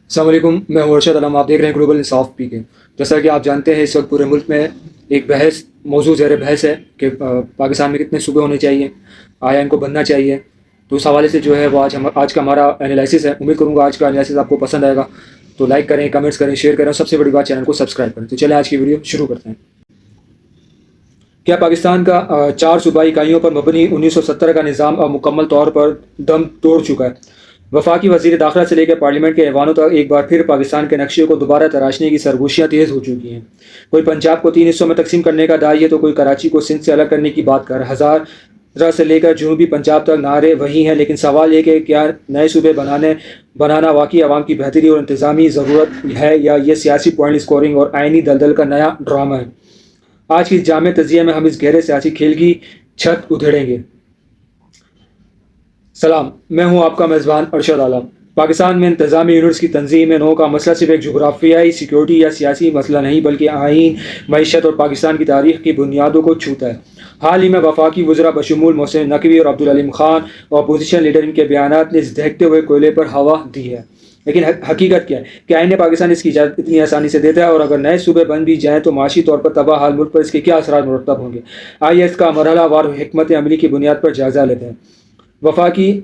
السلام علیکم، میں ہوں ارشد علم. آپ دیکھ رہے ہیں گلوبل انصاف پی کے. جیسا کہ آپ جانتے ہیں اس وقت پورے ملک میں ایک موضوع زیر بحث ہے کہ پاکستان میں کتنے صوبے ہونے چاہیے، آیا ان کو بننا چاہیے. تو اس حوالے سے جو ہے وہ آج کا ہمارا انالائسس ہے. امید کروں گا آج کا انالائسس آپ کو پسند آئے گا. تو لائک کریں، کمنٹس کریں، شیئر کریں اور سب سے بڑی بات چینل کو سبسکرائب کریں. تو چلیں آج کی ویڈیو شروع کرتے ہیں. کیا پاکستان کا 4 صوبائی اکائیوں پر مبنی 1970 کا نظام اب مکمل طور پر دم توڑ چکا ہے؟ وفاقی وزیر داخلہ سے لے کر پارلیمنٹ کے ایوانوں تک ایک بار پھر پاکستان کے نقشے کو دوبارہ تراشنے کی سرگوشیاں تیز ہو چکی ہیں. کوئی پنجاب کو 3 حصوں میں تقسیم کرنے کا داعی ہے تو کوئی کراچی کو سندھ سے الگ کرنے کی بات کر رہا ہے. ہزارہ سے لے کر جنوبی پنجاب تک نعرے وہی ہیں، لیکن سوال یہ کہ کیا نئے صوبے بنانا واقعی عوام کی بہتری اور انتظامی ضرورت ہے، یا یہ سیاسی پوائنٹ اسکورنگ اور آئینی دلدل کا نیا ڈرامہ ہے؟ آج کی جامع تجزیے میں ہم اس گہرے سیاسی کھیل کی چھت ادھیڑیں گے. سلام، میں ہوں آپ کا میزبان ارشد عالم. پاکستان میں انتظامی یونٹس کی تنظیم نو کا مسئلہ صرف ایک جغرافیائی، سیکیورٹی یا سیاسی مسئلہ نہیں، بلکہ آئین، معیشت اور پاکستان کی تاریخ کی بنیادوں کو چھوتا ہے. حال ہی میں وفاقی وزراء بشمول محسن نقوی اور عبدالعلیم خان اور اپوزیشن لیڈر ان کے بیانات نے اس دہکتے ہوئے کوئلے پر ہوا دی ہے. لیکن حقیقت کیا ہے کہ آئین پاکستان اس کی اجازت اتنی آسانی سے دیتا ہے؟ اور اگر نئے صوبے بن بھی جائیں تو معاشی طور پر تباہ حال ملک پر اس کے کیا اثرات مرتب ہوں گے؟ آئیے اس کا مرحلہ وار حکمت عملی کی بنیاد پر جائزہ لیتے ہیں. وفاقی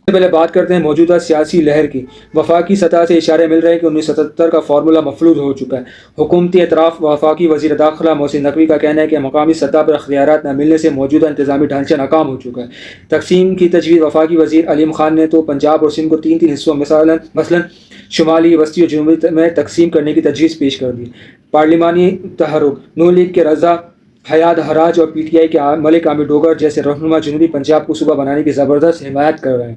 پہلے بات کرتے ہیں موجودہ سیاسی لہر کی. وفاقی سطح سے اشارے مل رہے ہیں کہ 1977 کا فارمولہ مفلوج ہو چکا ہے. حکومتی اطراف وفاقی وزیر داخلہ محسن نقوی کا کہنا ہے کہ مقامی سطح پر اختیارات نہ ملنے سے موجودہ انتظامی ڈھانچہ ناکام ہو چکا ہے. تقسیم کی تجویز وفاقی وزیر علیم خان نے تو پنجاب اور سندھ کو 3 حصوں مثلا شمالی، وسطی اور جنوبی میں تقسیم کرنے کی تجویز پیش کر دی. پارلیمانی تحرک نون لیگ کے رضا حیات حراج اور پی ٹی آئی کے ملک عامر ڈوگر جیسے رہنما جنوبی پنجاب کو صوبہ بنانے کی زبردست حمایت کر رہے ہیں.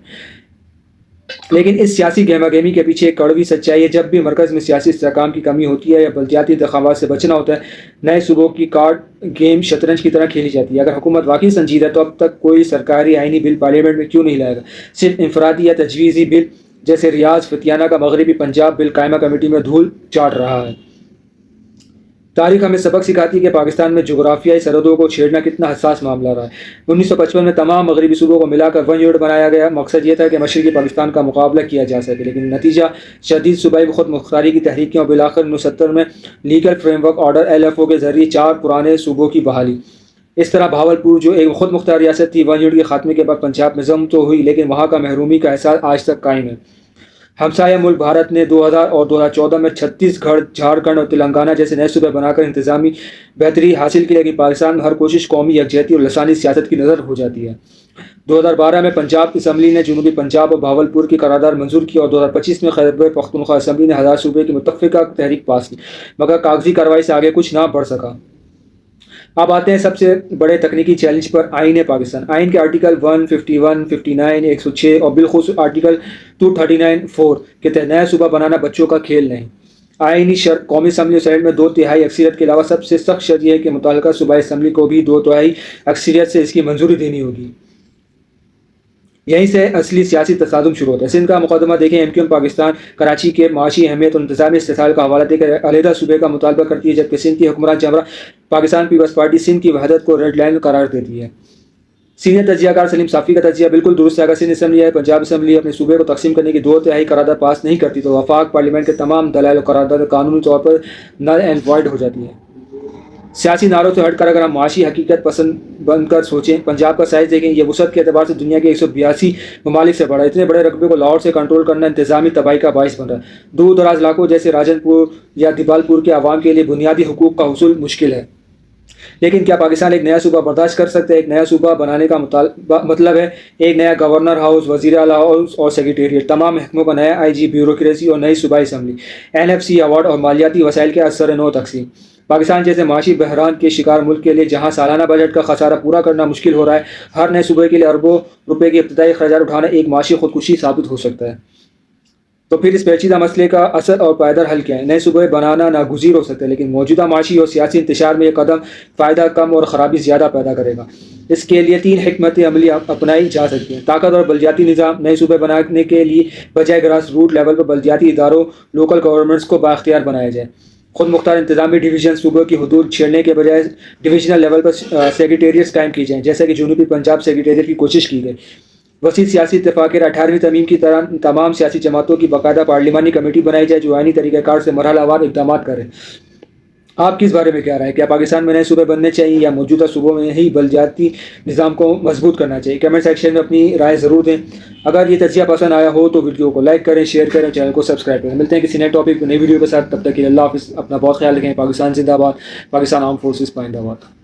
لیکن اس سیاسی گہما گہمی کے پیچھے ایک کڑوی سچائی ہے. جب بھی مرکز میں سیاسی استحکام کی کمی ہوتی ہے یا بلدیاتی انتخابات سے بچنا ہوتا ہے، نئے صوبوں کی کارڈ گیم شطرنج کی طرح کھیلی جاتی ہے. اگر حکومت واقعی سنجیدہ ہے تو اب تک کوئی سرکاری آئینی بل پارلیمنٹ میں کیوں نہیں لائے گا؟ صرف انفرادی یا تجویزی بل جیسے ریاض فتیانہ کا مغربی پنجاب بل قائمہ کمیٹی میں دھول چاٹ رہا ہے. تاریخ ہمیں سبق سکھاتی ہے کہ پاکستان میں جغرافیائی سرحدوں کو چھیڑنا کتنا حساس معاملہ رہا ہے. 1955 میں تمام مغربی صوبوں کو ملا کر 1 یونٹ بنایا گیا. مقصد یہ تھا کہ مشرقی پاکستان کا مقابلہ کیا جا سکے، لیکن نتیجہ شدید صوبائی خود مختاری کی تحریکیں اور بالآخر 1970 میں legal frame work order LFO کے ذریعے 4 پرانے صوبوں کی بحالی. اس طرح بھاولپور جو ایک خود مختار ریاست تھی، 1 یونٹ کے خاتمے کے بعد پنجاب میں ضم تو ہوئی، لیکن وہاں کا محرومی کا احساس آج تک قائم ہے. ہمسایہ ملک بھارت نے 2000 اور 2014 میں چھتیس گڑھ، جھارکھنڈ اور تلنگانہ جیسے نئے صوبے بنا کر انتظامی بہتری حاصل کی، لیکن پاکستان میں ہر کوشش قومی یکجہتی اور لسانی سیاست کی نظر ہو جاتی ہے. 2012 میں پنجاب اسمبلی نے جنوبی پنجاب اور بھاولپور کی قرارداد منظور کی اور 2025 میں خیبر پختونخوا اسمبلی نے 1000 صوبے کی متفقہ تحریک پاس کی، مگر کاغذی کارروائی سے آگے کچھ نہ بڑھ سکا. اب آتے ہیں سب سے بڑے تکنیکی چیلنج پر، آئین پاکستان. آئین کے آرٹیکل 151، 59، 106 اور بالخصوص آرٹیکل 239(4) کے تحت نیا صوبہ بنانا بچوں کا کھیل نہیں. آئینی شرط قومی اسمبلی اور سینیٹ میں 2/3 اکثریت کے علاوہ سب سے سخت شرط یہ ہے کہ متعلقہ صوبائی اسمبلی کو بھی 2/3 اکثریت سے اس کی منظوری دینی ہوگی. یہیں سے اصلی سیاسی تصادم شروع ہوتا ہے. سندھ کا مقدمہ دیکھیں. MQM پاکستان کراچی کے معاشی اہمیت اور انتظامی استحصال کا حوالہ دے کر علیحدہ صوبے کا مطالبہ کرتی ہے، جبکہ سندھ کی حکمران چمرہ پاکستان پیپلز پارٹی سندھ کی وحدت کو ریڈ لائن قرار دیتی ہے. سینئر تجزیہ کار سلیم صافی کا تجزیہ بالکل درست ہے. اگر سندھ اسمبلی یا پنجاب اسمبلی اپنے صوبے کو تقسیم کرنے کی 2/3 قرارداد پاس نہیں کرتی تو وفاق پارلیمنٹ کے تمام دلائل و قرارداد قانونی طور پر نل اینڈ وائڈ ہو جاتی ہے. سیاسی نعروں سے ہٹ کر اگر ہم معاشی حقیقت پسند بن کر سوچیں، پنجاب کا سائز دیکھیں. یہ وسعت کے اعتبار سے دنیا کے 182 ممالک سے بڑا ہے. اتنے بڑے رقبے کو لاہور سے کنٹرول کرنا انتظامی تباہی کا باعث بن رہا ہے. دور دراز علاقوں جیسے راجن پور یا دیبال پور کے عوام کے لیے بنیادی حقوق کا حصول مشکل ہے. لیکن کیا پاکستان ایک نیا صوبہ برداشت کر سکتا ہے؟ ایک نیا صوبہ بنانے کا مطلب ہے ایک نیا گورنر ہاؤس، وزیر اعلیٰ ہاؤس اور سیکریٹریٹ، تمام محکموں کا نیا IG، بیوروکریسی اور نئی صوبائی اسمبلی، NFC ایوارڈ اور مالیاتی وسائل کے اثر نو تقسیم. پاکستان جیسے معاشی بحران کے شکار ملک کے لیے جہاں سالانہ بجٹ کا خسارہ پورا کرنا مشکل ہو رہا ہے، ہر نئے صوبے کے لیے اربوں روپے کے ابتدائی اخراجات اٹھانا ایک معاشی خودکشی ثابت ہو سکتا ہے. تو پھر اس پیچیدہ مسئلے کا اصل اور پائیدار حل کیا ہے؟ نئے صوبے بنانا ناگزیر ہو سکتا ہے، لیکن موجودہ معاشی اور سیاسی انتشار میں یہ قدم فائدہ کم اور خرابی زیادہ پیدا کرے گا. اس کے لیے 3 حکمت عملی اپنائی جا سکتی ہیں. طاقت اور بلدیاتی نظام. نئے صوبے بنانے کے لیے بجائے گراس روٹ لیول پر بلدیاتی اداروں، لوکل گورنمنٹس کو بااختیار بنایا جائے. خود مختار انتظامی ڈویژن. صوبوں کی حدود چھیڑنے کے بجائے ڈویژنل لیول پر سیکریٹریٹس قائم کی جائیں، جیسا کہ جنوبی پنجاب سیکریٹریٹ کی کوشش کی گئی. وسیع سیاسی اتفاق کے 18ویں ترمیم کی طرح تمام سیاسی جماعتوں کی باقاعدہ پارلیمانی کمیٹی بنائی جائے جو آئینی طریقہ کار سے مرحلہ وار اقدامات کرے۔ آپ کس بارے میں کیا رائے؟ کیا پاکستان میں نئے صوبے بننے چاہیے یا موجودہ صوبوں میں ہی بلدیاتی نظام کو مضبوط کرنا چاہیے؟ کمنٹ سیکشن میں اپنی رائے ضرور دیں۔ اگر یہ تجزیہ پسند آیا ہو تو ویڈیو کو لائک کریں، شیئر کریں، چینل کو سبسکرائب کریں۔ ملتے ہیں کسی نئے ٹاپک نئی ویڈیو کے ساتھ، تب تک کے لیے اللہ حافظ، اپنا بہت خیال رکھیں۔ پاکستان زندہ باد، پاکستان آرم فورسز پائندہ باد۔